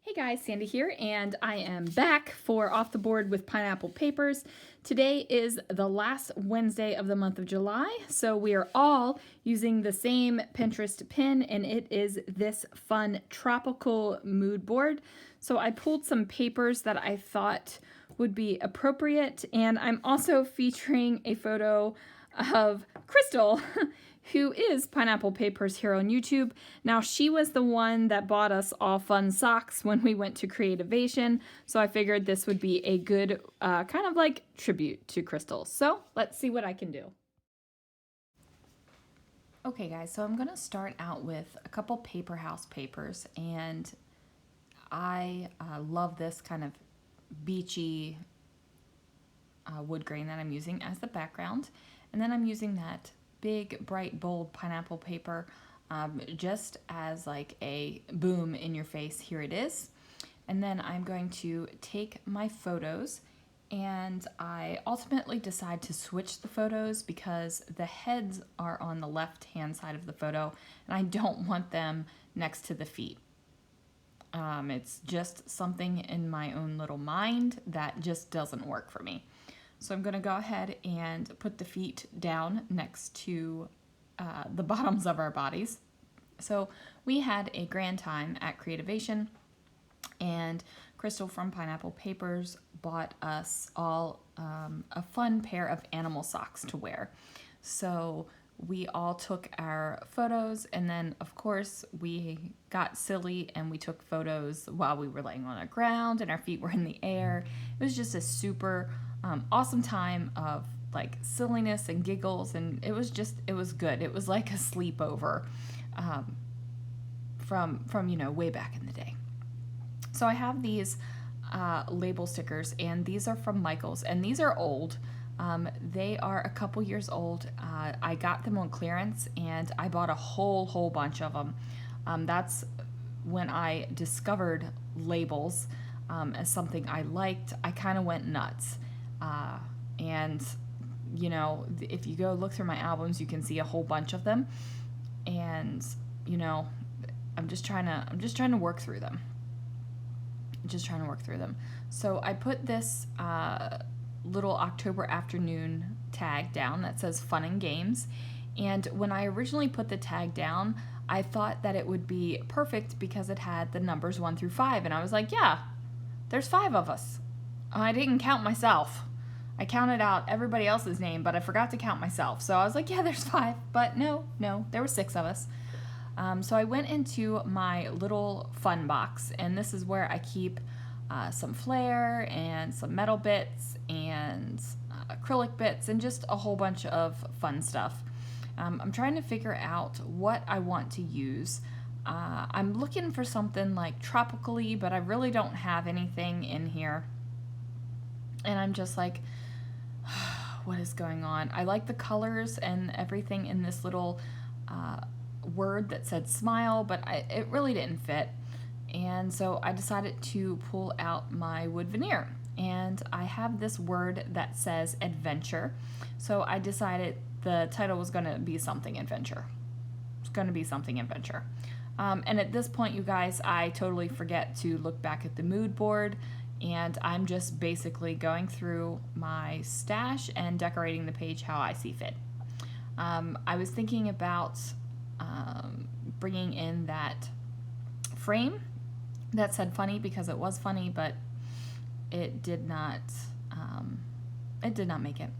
Hey guys, Sandy here, and I am back for Off the Board with Pineapple Papers. Today is the last Wednesday of the month of July, so we are all using the same Pinterest pin, and it is this fun tropical mood board. So I pulled some papers that I thought would be appropriate, and I'm also featuring a photo of Crystal, who is Pineapple Papers here on YouTube. Now, she was the one that bought us all fun socks when we went to Creativation, so I figured this would be a good kind of like tribute to Crystal. So let's see what I can do. Okay guys, so I'm gonna start out with a couple paper house papers, and I love this kind of beachy wood grain that I'm using as the background. And then I'm using that big, bright, bold pineapple paper just as like a boom in your face, here it is. And then I'm going to take my photos, and I ultimately decide to switch the photos because the heads are on the left-hand side of the photo, and I don't want them next to the feet. It's just something in my own little mind that just doesn't work for me. So I'm going to go ahead and put the feet down next to the bottoms of our bodies. So we had a grand time at Creativation, and Crystal from Pineapple Papers bought us all a fun pair of animal socks to wear. So we all took our photos, and then of course we got silly and we took photos while we were laying on the ground and our feet were in the air. It was just a super awesome time of like silliness and giggles, and it was good. It was like a sleepover from you know, way back in the day. So I have these label stickers, and these are from Michael's, and these are old. They are a couple years old. I got them on clearance, and I bought a whole bunch of them. That's when I discovered labels as something I liked. I kind of went nuts. And you know, if you go look through my albums, you can see a whole bunch of them. And you know, I'm just trying to work through them. So I put this little October afternoon tag down that says fun and games. And when I originally put the tag down, I thought that it would be perfect because it had the numbers 1 through 5. And I was like, yeah, there's 5 of us. I didn't count myself. I counted out everybody else's name, but I forgot to count myself. So I was like, yeah, there's 5. But no, there were 6 of us. So I went into my little fun box, and this is where I keep some flair and some metal bits and acrylic bits and just a whole bunch of fun stuff. I'm trying to figure out what I want to use. I'm looking for something like tropically, but I really don't have anything in here. And I'm just like, what is going on? I like the colors and everything in this little word that said smile, but it really didn't fit. And so I decided to pull out my wood veneer, and I have this word that says adventure. So I decided the title was going to be something adventure. It's going to be something adventure. And at this point, you guys, I totally forget to look back at the mood board, and I'm just basically going through my stash and decorating the page how I see fit. I was thinking about bringing in that frame that said funny because it was funny, but it did not make it.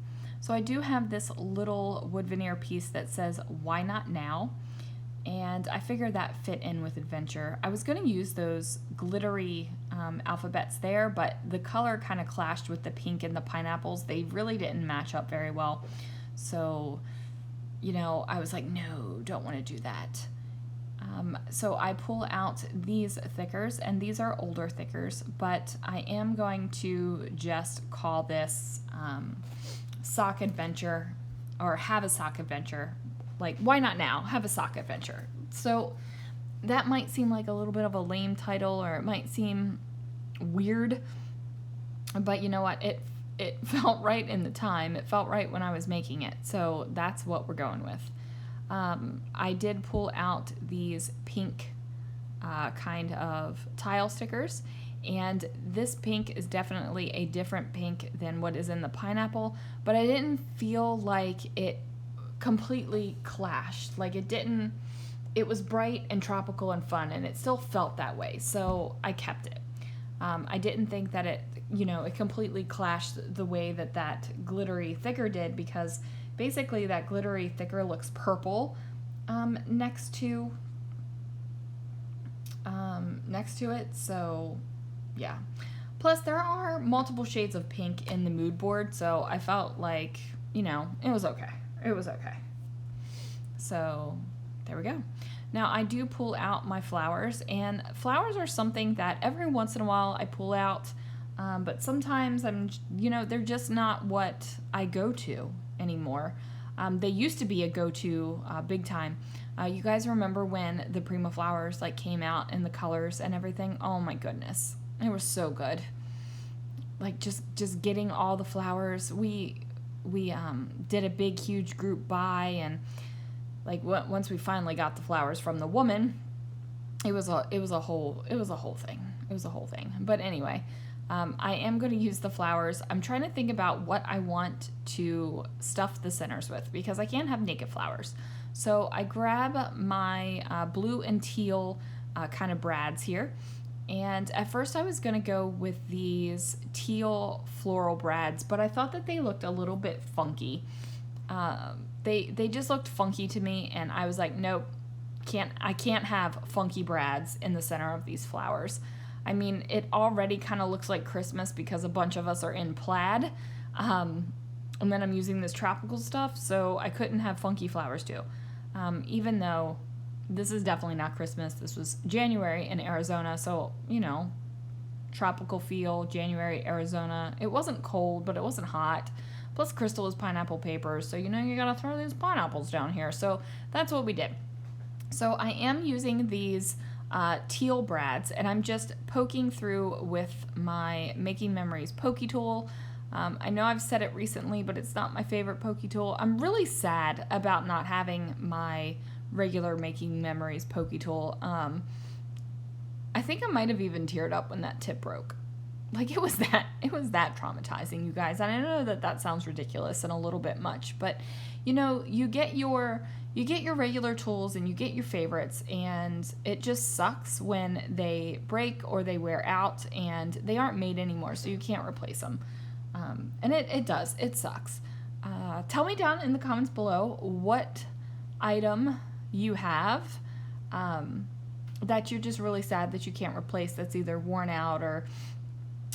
So I do have this little wood veneer piece that says why not now, and I figured that fit in with adventure. I was going to use those glittery alphabets there, but the color kind of clashed with the pink and the pineapples. They really didn't match up very well. So, you know, I was like, no, don't want to do that. So I pull out these thickers, and these are older thickers, but I am going to just call this sock adventure, or have a sock adventure. Like, why not now? Have a sock adventure. So that might seem like a little bit of a lame title, or it might seem weird, but you know what? It felt right in the time. It felt right when I was making it. So that's what we're going with. I did pull out these pink kind of tile stickers. And this pink is definitely a different pink than what is in the pineapple, but I didn't feel like it completely clashed. Like it was bright and tropical and fun, and it still felt that way, so I kept it. I didn't think that it completely clashed the way that glittery thicker did, because basically that glittery thicker looks purple next to it, so yeah. Plus, there are multiple shades of pink in the mood board, so I felt like, it was okay. It was okay. So, there we go. Now, I do pull out my flowers, and flowers are something that every once in a while I pull out, but sometimes they're just not what I go to anymore. They used to be a go-to big time. You guys remember when the Prima flowers came out in the colors and everything? Oh my goodness. It was so good. Like just getting all the flowers. We did a big huge group buy, and once we finally got the flowers from the woman, it was a whole thing. It was a whole thing. But anyway, I am going to use the flowers. I'm trying to think about what I want to stuff the centers with, because I can't have naked flowers. So I grab my blue and teal kind of brads here. And at first I was going to go with these teal floral brads, but I thought that they looked a little bit funky. They just looked funky to me, and I was like, nope, I can't have funky brads in the center of these flowers. I mean, it already kind of looks like Christmas because a bunch of us are in plaid, and then I'm using this tropical stuff, so I couldn't have funky flowers too. Even though this is definitely not Christmas. This was January in Arizona, so, tropical feel, January, Arizona. It wasn't cold, but it wasn't hot. Plus, Crystal is pineapple paper, so, you gotta throw these pineapples down here. So that's what we did. So I am using these teal brads, and I'm just poking through with my Making Memories pokey tool. I know I've said it recently, but it's not my favorite pokey tool. I'm really sad about not having my regular Making Memories pokey tool. I think I might have even teared up when that tip broke. It was that traumatizing, you guys. And I know that sounds ridiculous and a little bit much, but you get your regular tools and you get your favorites, and it just sucks when they break or they wear out and they aren't made anymore, so you can't replace them. And it sucks. Tell me down in the comments below what item you have that you're just really sad that you can't replace, that's either worn out or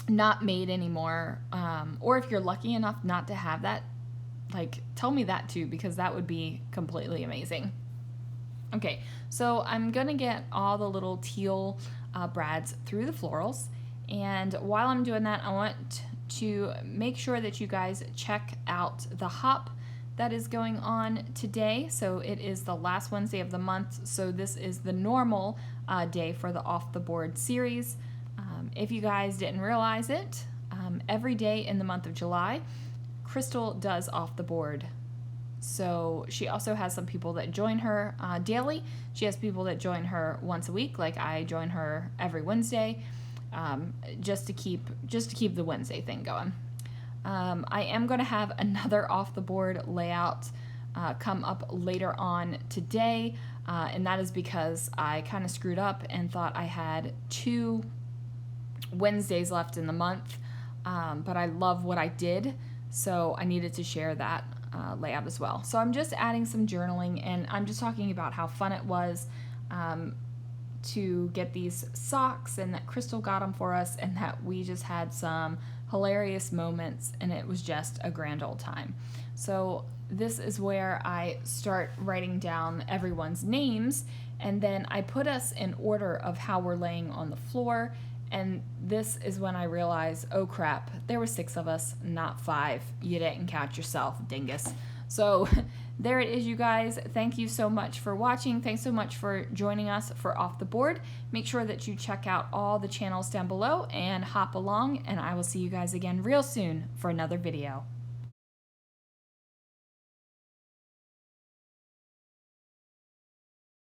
not made anymore, or if you're lucky enough not to have that, tell me that too, because that would be completely amazing. Okay, so I'm gonna get all the little teal brads through the florals, and while I'm doing that, I want to make sure that you guys check out the hop that is going on today. So it is the last Wednesday of the month, so this is the normal day for the Off the Board series. If you guys didn't realize it, every day in the month of July, Crystal does Off the Board. So she also has some people that join her daily. She has people that join her once a week, like I join her every Wednesday, just to keep the Wednesday thing going. I am going to have another Off the Board layout come up later on today, and that is because I kind of screwed up and thought I had 2 Wednesdays left in the month, but I love what I did, so I needed to share that layout as well. So I'm just adding some journaling, and I'm just talking about how fun it was to get these socks, and that Crystal got them for us, and that we just had some hilarious moments, and it was just a grand old time. So this is where I start writing down everyone's names, and then I put us in order of how we're laying on the floor. And this is when I realized, oh crap, there were 6 of us, not 5. You didn't count yourself, dingus. So there it is, you guys. Thank you so much for watching. Thanks so much for joining us for Off the Board. Make sure that you check out all the channels down below and hop along, and I will see you guys again real soon for another video.